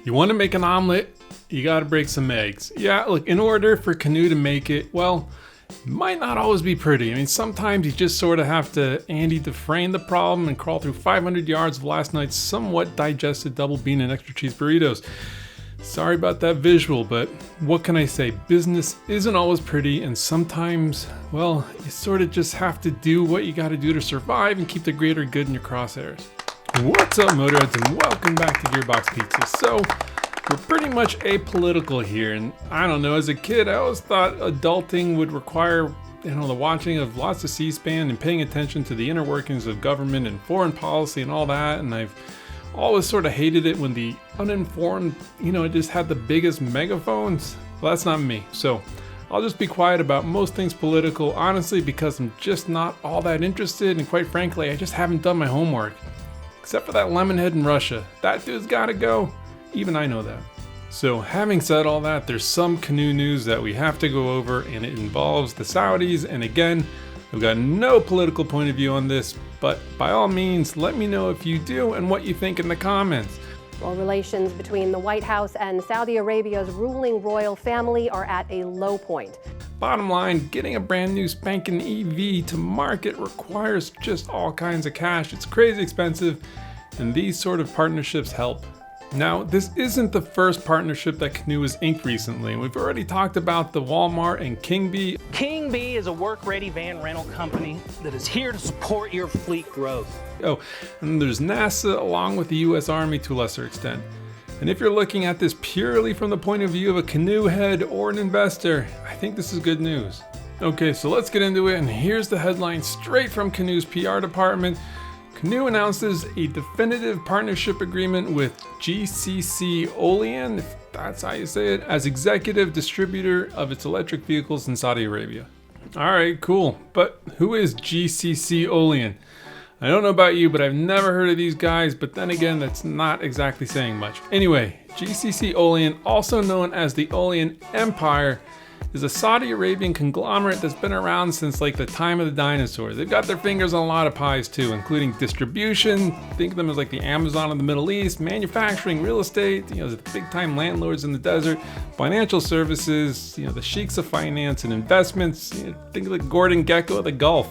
You want to make an omelet, you got to break some eggs. Yeah, look, in order for Canoo to make it, well, it might not always be pretty. I mean, sometimes you just sort of have to Andy Dufresne the problem and crawl through 500 yards of last night's somewhat digested double bean and extra cheese burritos. Sorry about that visual, but what can I say? Business isn't always pretty, and sometimes, well, you sort of just have to do what you got to do to survive and keep the greater good in your crosshairs. What's up, Motorheads, and welcome back to Gearbox Pizza. So, we're pretty much apolitical here, and I don't know, as a kid, I always thought adulting would require, the watching of lots of C-SPAN and paying attention to the inner workings of government and foreign policy and all that, and I've always sort of hated it when the uninformed, just had the biggest megaphones. Well, that's not me, so I'll just be quiet about most things political, honestly, because I'm just not all that interested, and quite frankly, I just haven't done my homework. Except for that lemonhead in Russia. That dude's gotta go. Even I know that. So having said all that, there's some Canoo news that we have to go over, and it involves the Saudis. And again, I've got no political point of view on this, but by all means, let me know if you do and what you think in the comments. Well, relations between the White House and Saudi Arabia's ruling royal family are at a low point. Bottom line, getting a brand new spanking EV to market requires just all kinds of cash. It's crazy expensive, and these sort of partnerships help. Now, this isn't the first partnership that Canoo has inked recently. We've already talked about the Walmart and King Bee. King Bee is a work-ready van rental company that is here to support your fleet growth. Oh, and there's NASA along with the US Army to a lesser extent. And if you're looking at this purely from the point of view of a Canoo head or an investor, I think this is good news. Okay, so let's get into it, and here's the headline straight from Canoo's PR department. Canoo announces a definitive partnership agreement with GCC Olean, if that's how you say it, as executive distributor of its electric vehicles in Saudi Arabia. All right, cool. But who is GCC Olean? I don't know about you, but I've never heard of these guys, but then again, that's not exactly saying much. Anyway, GCC Olean, also known as the Olean Empire, is a Saudi Arabian conglomerate that's been around since like the time of the dinosaurs. They've got their fingers on a lot of pies too, including distribution, think of them as like the Amazon of the Middle East, manufacturing, real estate, the big time landlords in the desert, financial services, the sheiks of finance and investments, think of the Gordon Gekko of the Gulf.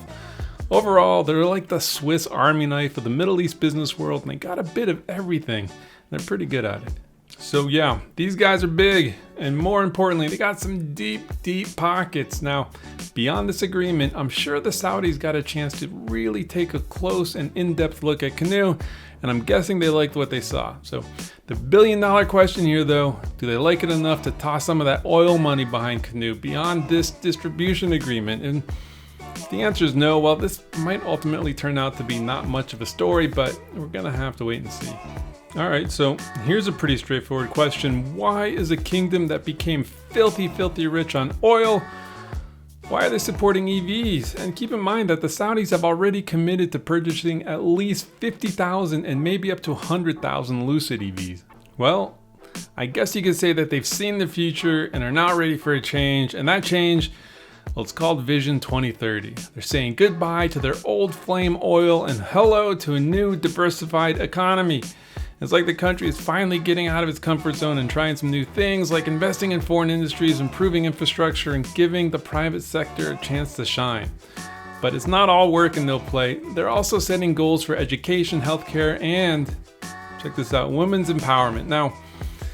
Overall, they're like the Swiss Army knife of the Middle East business world, and they got a bit of everything. They're pretty good at it. So yeah, these guys are big, and more importantly, they got some deep, deep pockets. Now, beyond this agreement, I'm sure the Saudis got a chance to really take a close and in-depth look at Canoo, and I'm guessing they liked what they saw. So the billion-dollar question here, though, do they like it enough to toss some of that oil money behind Canoo beyond this distribution agreement? And if the answer is no, well, this might ultimately turn out to be not much of a story, but we're gonna have to wait and see. All right, so here's a pretty straightforward question. Why is a kingdom that became filthy, filthy rich on oil, why are they supporting EVs? And keep in mind that the Saudis have already committed to purchasing at least 50,000 and maybe up to 100,000 Lucid EVs. Well, I guess you could say that they've seen the future and are now ready for a change, and that change, well, it's called Vision 2030. They're saying goodbye to their old flame oil and hello to a new diversified economy. It's like the country is finally getting out of its comfort zone and trying some new things, like investing in foreign industries, improving infrastructure, and giving the private sector a chance to shine. But it's not all work and no play. They're also setting goals for education, healthcare, and, check this out, women's empowerment. Now,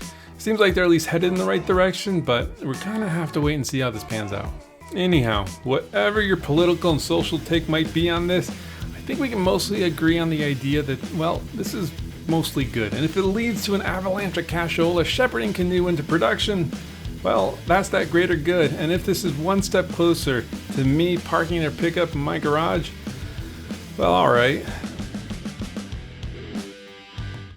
it seems like they're at least headed in the right direction, but we're gonna have to wait and see how this pans out. Anyhow, whatever your political and social take might be on this, I think we can mostly agree on the idea that, well, this is mostly good. And if it leads to an avalanche of cashola shepherding Canoo into production, well, that's that greater good. And if this is one step closer to me parking their pickup in my garage, well, all right.